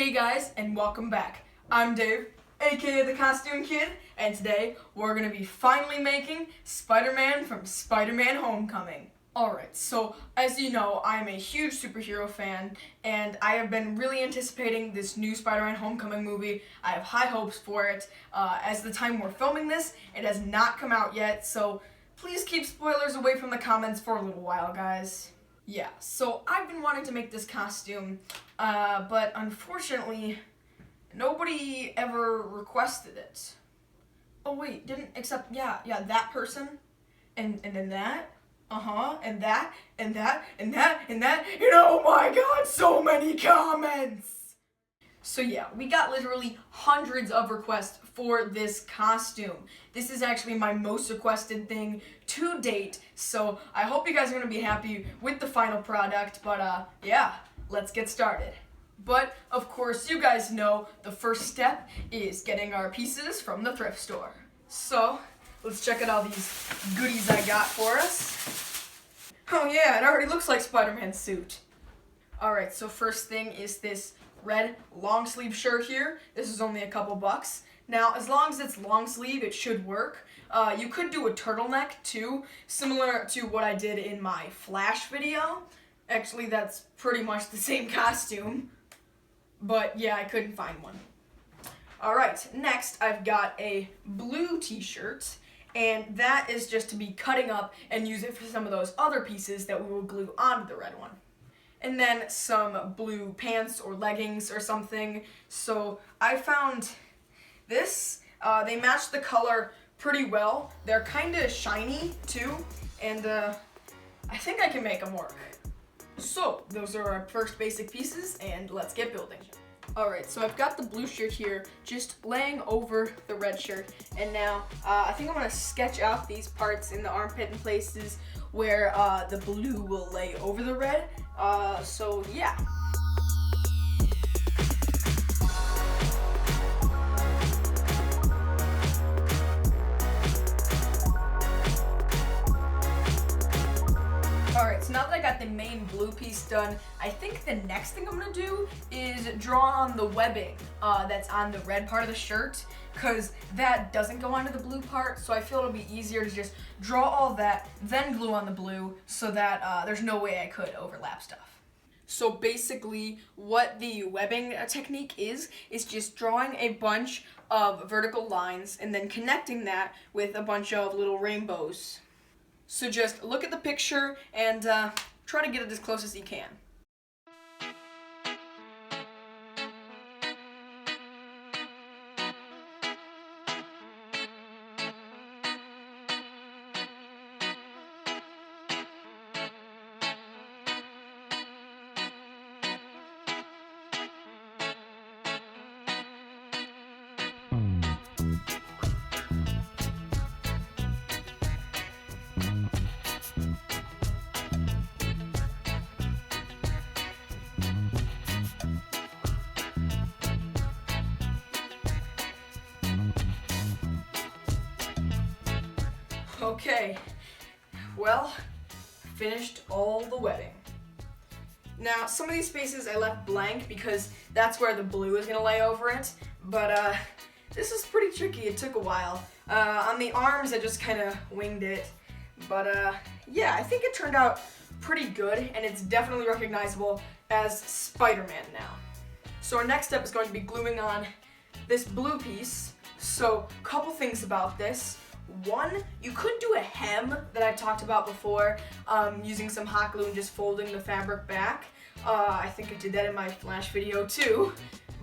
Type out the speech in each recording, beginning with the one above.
Hey guys, and welcome back. I'm Dave, aka the Costume Kid, and today we're gonna be finally making Spider-Man from Spider-Man Homecoming. Alright, so as you know, I'm a huge superhero fan, and I have been really anticipating this new Spider-Man Homecoming movie. I have high hopes for it. As the time we're filming this, it has not come out yet, so please keep spoilers away from the comments for a little while, guys. Yeah, so I've been wanting to make this costume, but unfortunately, nobody ever requested it. Oh wait, yeah, that person, and then that, and that, and that, and that, and that, and oh my god, so many comments! So yeah, we got literally hundreds of requests for this costume. This is actually my most requested thing to date, so I hope you guys are going to be happy with the final product, but yeah, let's get started. But, of course, you guys know the first step is getting our pieces from the thrift store. So, let's check out all these goodies I got for us. Oh yeah, it already looks like Spider-Man's suit. Alright, so first thing is this red long sleeve shirt here. This is only a couple bucks. Now, as long as it's long sleeve, it should work. You could do a turtleneck too, similar to what I did in my Flash video. Actually, that's pretty much the same costume. But yeah, I couldn't find one. Alright, next I've got a blue t-shirt, and that is just to be cutting up and use it for some of those other pieces that we will glue onto the red one. And then some blue pants or leggings or something. So I found this. They match the color pretty well. They're kind of shiny too, and I think I can make them work. So those are our first basic pieces, and let's get building. Alright, so I've got the blue shirt here just laying over the red shirt, and now I think I'm going to sketch out these parts in the armpit and places where the blue will lay over the red. So yeah. Alright, so now that I got the main blue piece done, I think the next thing I'm going to do is draw on the webbing that's on the red part of the shirt, because that doesn't go onto the blue part, so I feel it'll be easier to just draw all that, then glue on the blue, so that there's no way I could overlap stuff. So basically, what the webbing technique is just drawing a bunch of vertical lines and then connecting that with a bunch of little rainbows. So just look at the picture and try to get it as close as you can. Okay, well, finished all the webbing. Now, some of these spaces I left blank because that's where the blue is going to lay over it, but this is pretty tricky. It took a while. On the arms, I just kind of winged it, but yeah, I think it turned out pretty good, and it's definitely recognizable as Spider-Man now. So our next step is going to be gluing on this blue piece. So, a couple things about this. One, you could do a hem that I talked about before, using some hot glue and just folding the fabric back. I think I did that in my Flash video too.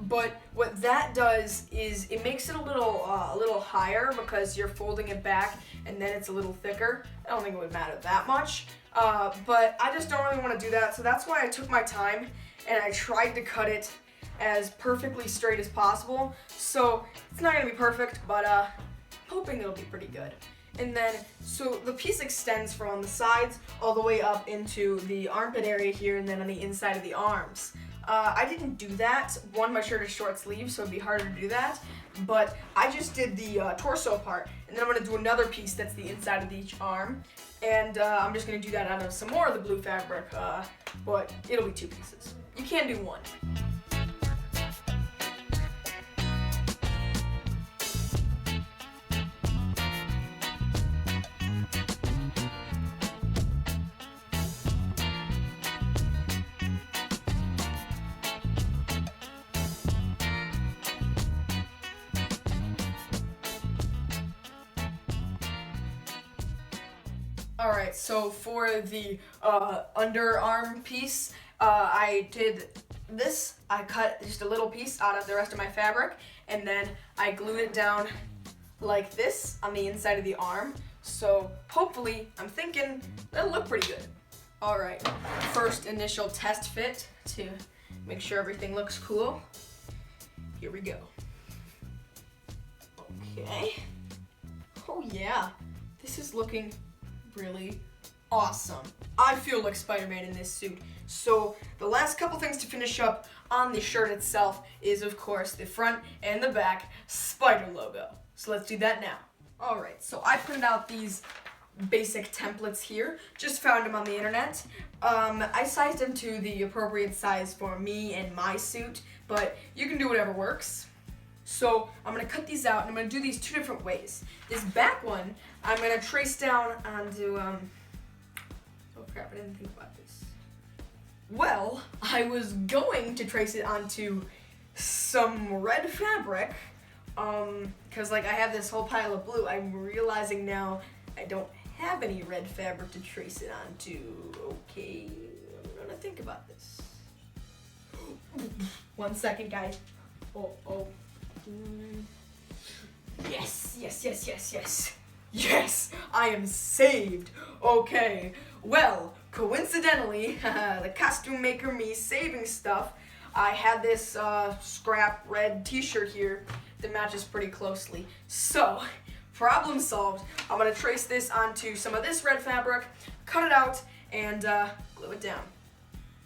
But what that does is it makes it a little higher because you're folding it back and then it's a little thicker. I don't think it would matter that much, but I just don't really want to do that. So that's why I took my time and I tried to cut it as perfectly straight as possible. So it's not going to be perfect, but hoping it'll be pretty good. And then, so the piece extends from on the sides all the way up into the armpit area here and then on the inside of the arms. I didn't do that. One, my shirt is short sleeve, so it'd be harder to do that. But I just did the torso part, and then I'm going to do another piece that's the inside of each arm. And I'm just going to do that out of some more of the blue fabric, but it'll be two pieces. You can't do one. Alright, so for the underarm piece, I did this. I cut just a little piece out of the rest of my fabric, and then I glued it down like this on the inside of the arm. So hopefully, I'm thinking that'll look pretty good. Alright, first initial test fit to make sure everything looks cool. Here we go. Okay. Oh yeah, this is looking really awesome. I feel like Spider-Man in this suit. So the last couple things to finish up on the shirt itself is, of course, the front and the back spider logo. So let's do that now. Alright, so I printed out these basic templates here. Just found them on the internet. I sized them to the appropriate size for me and my suit, but you can do whatever works. So I'm going to cut these out, and I'm going to do these two different ways. This back one, I'm going to trace down onto, oh crap, I didn't think about this. Well, I was going to trace it onto some red fabric, because like I have this whole pile of blue. I'm realizing now I don't have any red fabric to trace it onto. Okay, I'm going to think about this. 1 second, guys. Oh. Yes. Yes, I am saved. Okay, well, coincidentally, the costume maker me saving stuff, I had this scrap red t-shirt here that matches pretty closely. So, problem solved. I'm gonna trace this onto some of this red fabric, cut it out, and glue it down.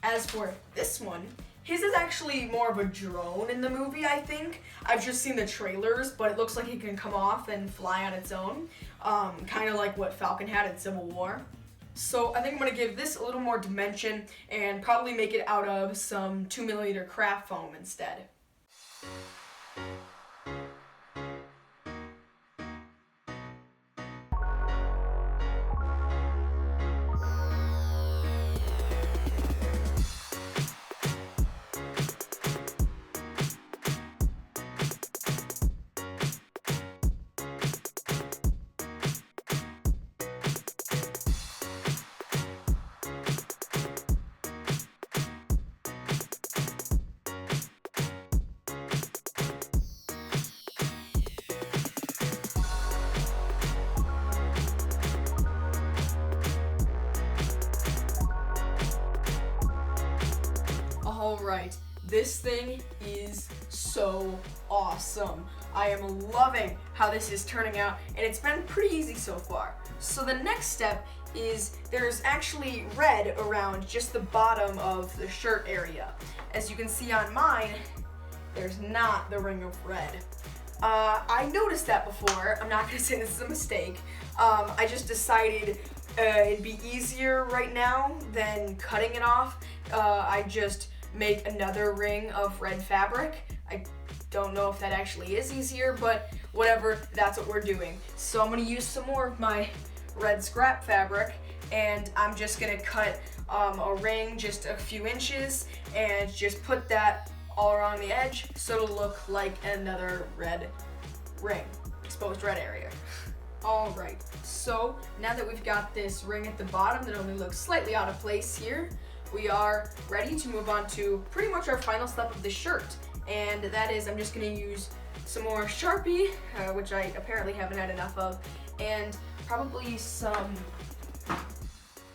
As for this one, his is actually more of a drone in the movie, I think. I've just seen the trailers, but it looks like it can come off and fly on its own. Kind of like what Falcon had in Civil War. So I think I'm going to give this a little more dimension and probably make it out of some 2mm craft foam instead. Alright, this thing is so awesome. I am loving how this is turning out, and it's been pretty easy so far. So the next step is there's actually red around just the bottom of the shirt area. As you can see on mine, there's not the ring of red. I noticed that before. I'm not going to say this is a mistake. I just decided it'd be easier right now than cutting it off. I just make another ring of red fabric. I don't know if that actually is easier, but whatever, that's what we're doing. So I'm going to use some more of my red scrap fabric, and I'm just going to cut a ring just a few inches and just put that all around the edge so it'll look like another red ring, exposed red area. Alright, so now that we've got this ring at the bottom that only looks slightly out of place here, we are ready to move on to pretty much our final step of the shirt. And that is, I'm just going to use some more Sharpie, which I apparently haven't had enough of, and probably some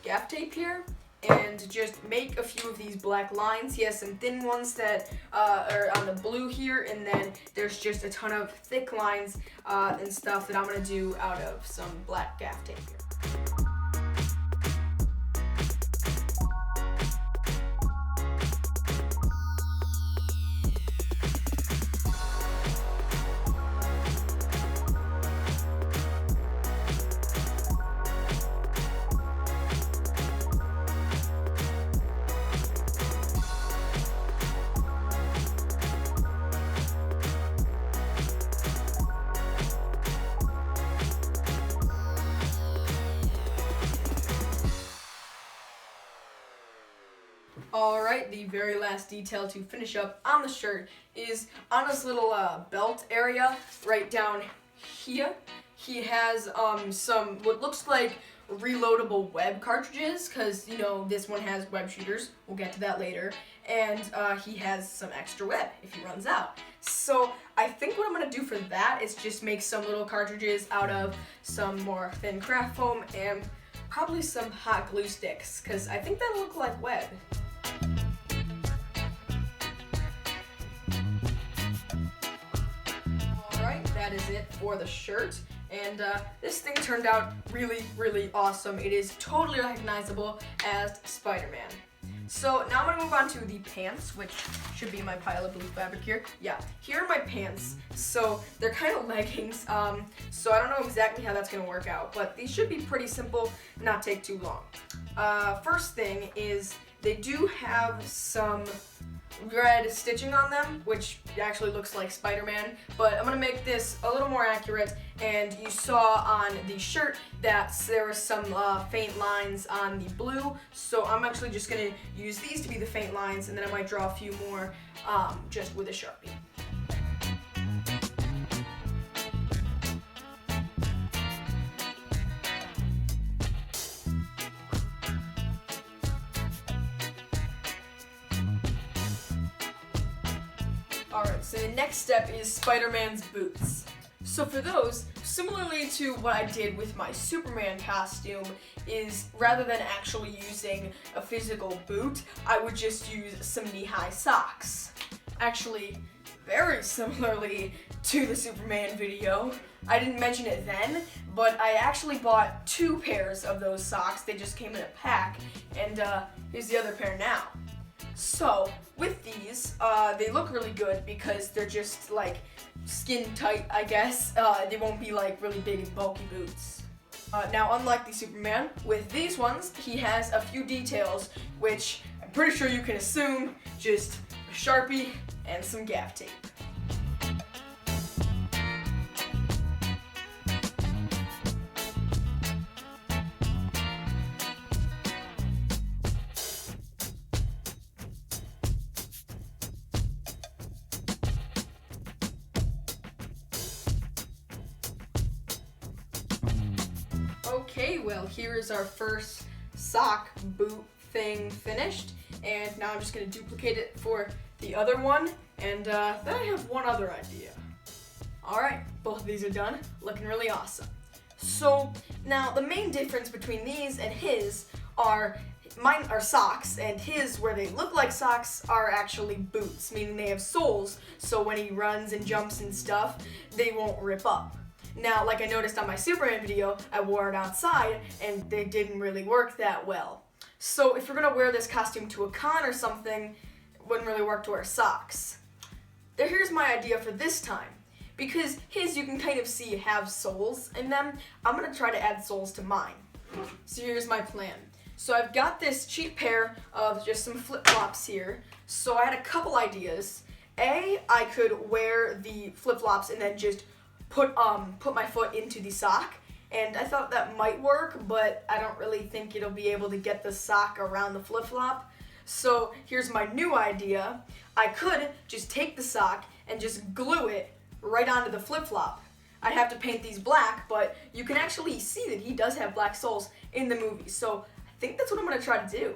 gaff tape here, and just make a few of these black lines. He has some thin ones that are on the blue here, and then there's just a ton of thick lines and stuff that I'm going to do out of some black gaff tape here. Alright, the very last detail to finish up on the shirt is on this little belt area right down here. he has some what looks like reloadable web cartridges, because you know this one has web shooters. We'll get to that later. And he has some extra web if he runs out. So I think what I'm gonna do for that is just make some little cartridges out of some more thin craft foam and probably some hot glue sticks, because I think that'll look like web. Alright, that is it for the shirt. And this thing turned out really, really awesome. It is totally recognizable as Spider-Man. So now I'm gonna move on to the pants, which should be my pile of blue fabric here. Yeah, here are my pants. So they're kind of leggings. So I don't know exactly how that's gonna work out, but these should be pretty simple, not take too long. First thing is they do have some red stitching on them, which actually looks like Spider-Man, but I'm gonna make this a little more accurate. And you saw on the shirt that there were some faint lines on the blue, so I'm actually just gonna use these to be the faint lines, and then I might draw a few more just with a Sharpie. Alright, so the next step is Spider-Man's boots. So for those, similarly to what I did with my Superman costume, is rather than actually using a physical boot, I would just use some knee-high socks. Actually, very similarly to the Superman video. I didn't mention it then, but I actually bought 2 pairs of those socks. They just came in a pack, and here's the other pair now. So, with these, they look really good because they're just like skin tight, I guess. They won't be like really big and bulky boots. Now, unlike the Superman, with these ones, he has a few details, which I'm pretty sure you can assume, just a Sharpie and some gaff tape. Okay, well, here is our first sock boot thing finished, and now I'm just going to duplicate it for the other one, and then I have one other idea. Alright, both of these are done, looking really awesome. So, now the main difference between these and his are, mine are socks, and his, where they look like socks, are actually boots, meaning they have soles, so when he runs and jumps and stuff, they won't rip up. Now, like I noticed on my Superman video, I wore it outside, and they didn't really work that well. So if you're gonna wear this costume to a con or something, it wouldn't really work to wear socks. Here's my idea for this time. Because his, you can kind of see, have soles in them, I'm gonna try to add soles to mine. So here's my plan. So I've got this cheap pair of just some flip-flops here. So I had a couple ideas. I could wear the flip-flops and then just put my foot into the sock, and I thought that might work, but I don't really think it'll be able to get the sock around the flip-flop. So here's my new idea. I could just take the sock and just glue it right onto the flip-flop. I'd have to paint these black, but you can actually see that he does have black soles in the movie, so I think that's what I'm gonna try to do.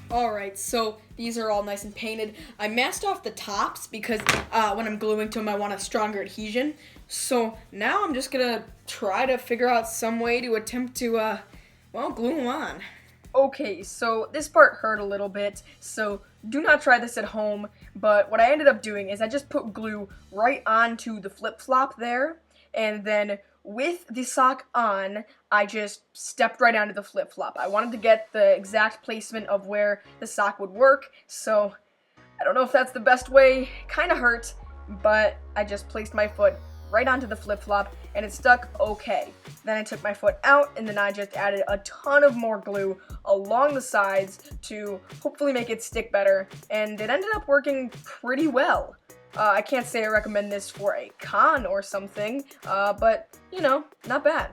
Alright, so these are all nice and painted. I masked off the tops because when I'm gluing to them, I want a stronger adhesion. So now I'm just gonna try to figure out some way to attempt to, well, glue them on. Okay, so this part hurt a little bit, so do not try this at home. But what I ended up doing is I just put glue right onto the flip-flop there, and then with the sock on, I just stepped right onto the flip-flop. I wanted to get the exact placement of where the sock would work, so I don't know if that's the best way. Kind of hurt, but I just placed my foot right onto the flip-flop, and it stuck okay. Then I took my foot out, and then I just added a ton of more glue along the sides to hopefully make it stick better, and it ended up working pretty well. I can't say I recommend this for a con or something, but, you know, not bad.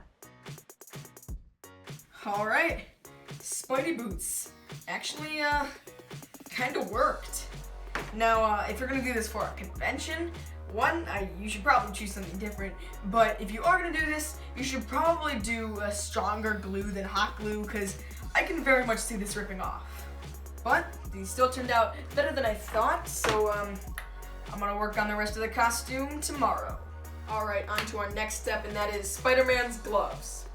Alright, Spidey boots. actually kind of worked. Now, if you're gonna do this for a convention, you should probably choose something different, but if you are gonna do this, you should probably do a stronger glue than hot glue, because I can very much see this ripping off. But these still turned out better than I thought, so I'm gonna work on the rest of the costume tomorrow. Alright, on to our next step, and that is Spider-Man's gloves.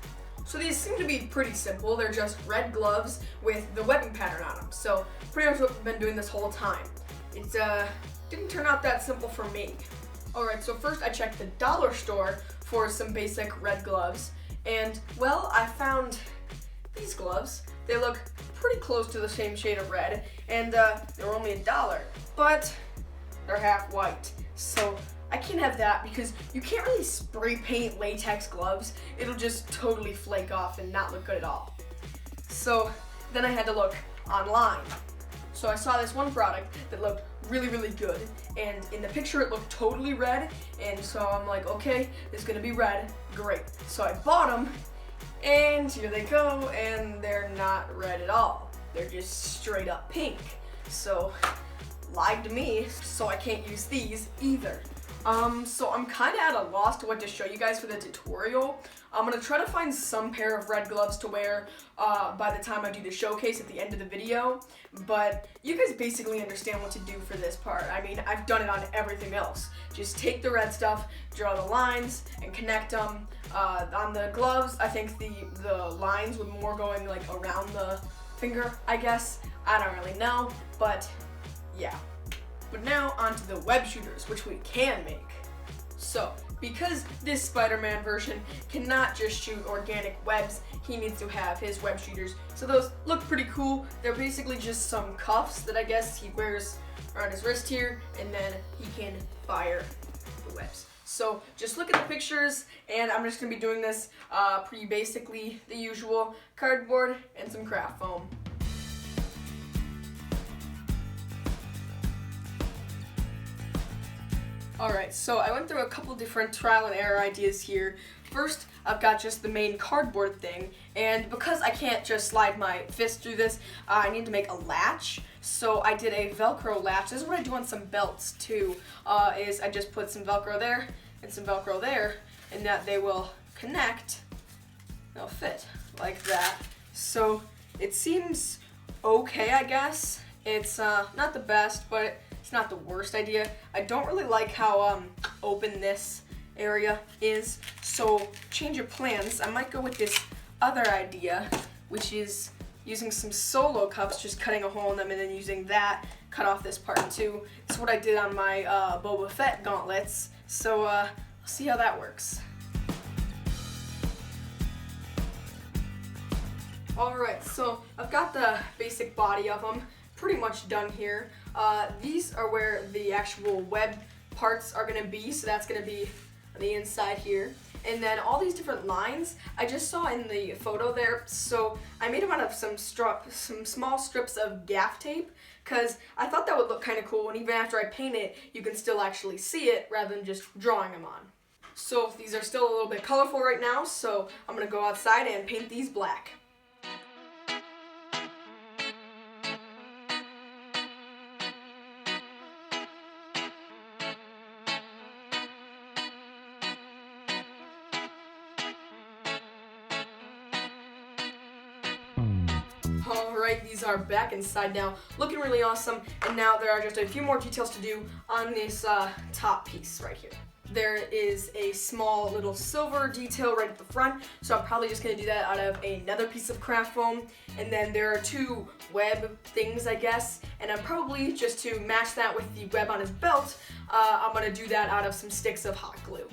So these seem to be pretty simple. They're just red gloves with the webbing pattern on them. So pretty much what we've been doing this whole time. It didn't turn out that simple for me. Alright, so first I checked the dollar store for some basic red gloves, and well, I found these gloves. They look pretty close to the same shade of red, and they were only $1, but they're half white. So I can't have that because you can't really spray paint latex gloves. It'll just totally flake off and not look good at all. So then I had to look online. So I saw this one product that looked really good, and in the picture it looked totally red, and so I'm like, okay, it's gonna be red, great. So I bought them, and here they go, and they're not red at all. They're just straight up pink. So lied to me, so I can't use these either. So I'm kind of at a loss to what to show you guys for the tutorial. I'm going to try to find some pair of red gloves to wear by the time I do the showcase at the end of the video, but you guys basically understand what to do for this part. I mean, I've done it on everything else. Just take the red stuff, draw the lines, and connect them. On the gloves, I think the lines would more going like around the finger, I guess. I don't really know, but yeah. But now onto the web shooters, which we can make. So, because this Spider-Man version cannot just shoot organic webs, he needs to have his web shooters. So those look pretty cool. They're basically just some cuffs that I guess he wears around his wrist here, and then he can fire the webs. So just look at the pictures, and I'm just gonna be doing this pretty basically the usual cardboard and some craft foam. Alright, so I went through a couple different trial and error ideas here. First, I've got just the main cardboard thing, and because I can't just slide my fist through this, I need to make a latch. So I did a Velcro latch. This is what I do on some belts too, is I just put some Velcro there and some Velcro there, and that they will connect, they'll fit like that. So it seems okay, I guess. It's not the best, but it's not the worst idea. I don't really like how open this area is, so change of plans. I might go with this other idea, which is using some solo cups, just cutting a hole in them and then using that, cut off this part too. This is what I did on my Boba Fett gauntlets, so we'll see how that works. Alright, so I've got the basic body of them pretty much done here. These are where the actual web parts are going to be, so that's going to be on the inside here. And then all these different lines, I just saw in the photo there, so I made them out of some small strips of gaff tape, because I thought that would look kind of cool, and even after I paint it, you can still actually see it rather than just drawing them on. So these are still a little bit colorful right now, so I'm going to go outside and paint these black. Alright, these are back inside now, looking really awesome, and now there are just a few more details to do on this top piece right here. There is a small little silver detail right at the front, so I'm probably just going to do that out of another piece of craft foam, and then there are two web things, I guess, and I'm probably, just to match that with the web on his belt, I'm going to do that out of some sticks of hot glue.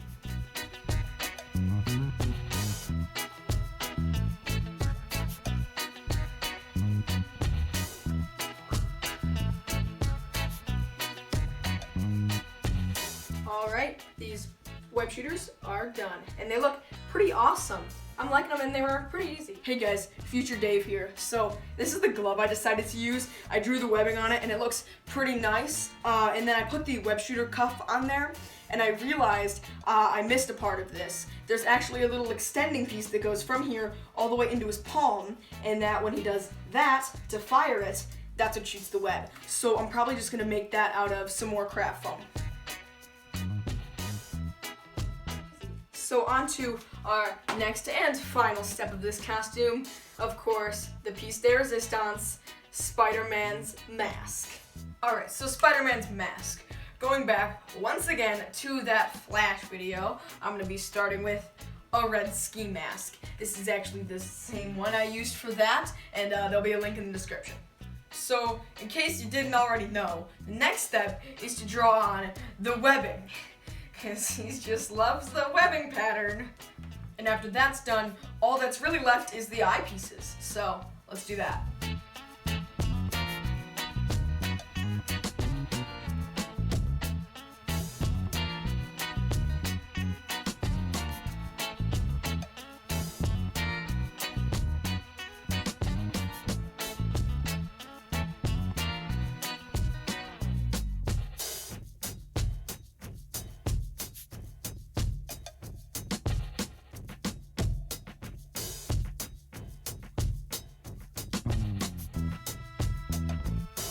Alright, these web shooters are done, and they look pretty awesome. I'm liking them and they were pretty easy. Hey guys, future Dave here. So this is the glove I decided to use. I drew the webbing on it and it looks pretty nice. And then I put the web shooter cuff on there and I realized I missed a part of this. There's actually a little extending piece that goes from here all the way into his palm, and that when he does that to fire it, that's what shoots the web. So I'm probably just gonna make that out of some more craft foam. So on to our next and final step of this costume, of course, the piece de resistance, Spider-Man's mask. Alright, so Spider-Man's mask. Going back once again to that Flash video, I'm going to be starting with a red ski mask. This is actually the same one I used for that, and there'll be a link in the description. So, in case you didn't already know, the next step is to draw on the webbing, because he just loves the webbing pattern. And after that's done, all that's really left is the eyepieces. So, let's do that.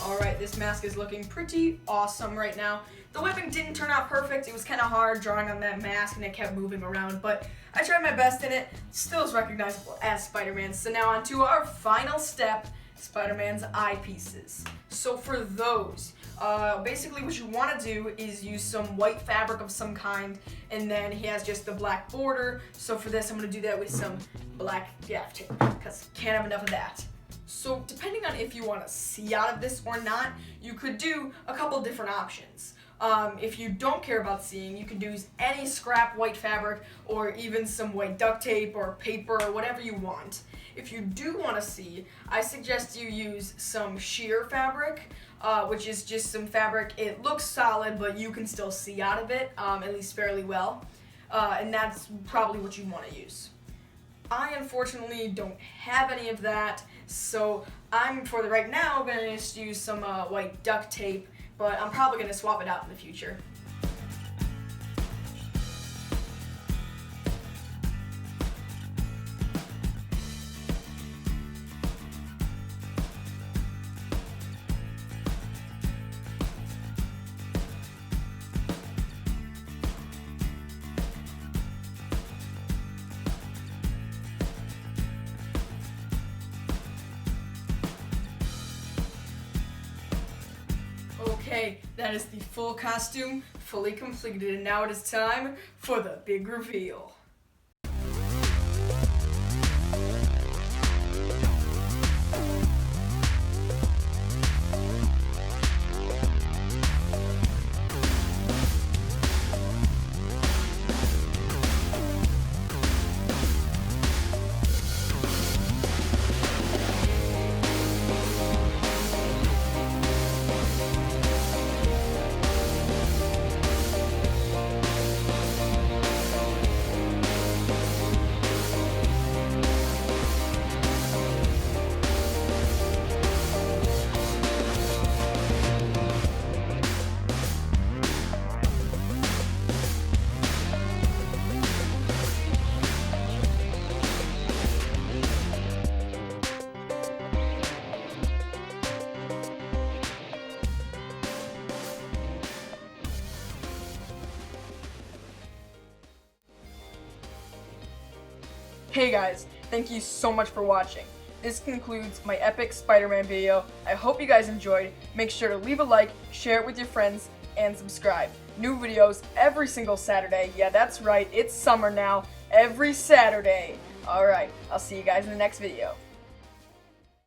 Alright, this mask is looking pretty awesome right now. The webbing didn't turn out perfect. It was kind of hard drawing on that mask and it kept moving around, but I tried my best in it. Still is recognizable as Spider-Man. So now on to our final step, Spider-Man's eyepieces. So for those, basically what you want to do is use some white fabric of some kind, and then he has just the black border. So for this, I'm going to do that with some black gaff tape, because can't have enough of that. So depending on if you want to see out of this or not, you could do a couple different options. If you don't care about seeing, you could use any scrap white fabric or even some white duct tape or paper or whatever you want. If you do want to see, I suggest you use some sheer fabric, which is just some fabric. It looks solid, but you can still see out of it, at least fairly well. And that's probably what you want to use. I unfortunately don't have any of that, so I'm, for the right now, going to just use some white duct tape, but I'm probably going to swap it out in the future. Okay, that is the full costume, fully completed, and now it is time for the big reveal. Hey guys, thank you so much for watching. This concludes my epic Spider-Man video. I hope you guys enjoyed. Make sure to leave a like, share it with your friends, and subscribe. New videos every single Saturday. Yeah, that's right, it's summer now. Every Saturday. Alright, I'll see you guys in the next video.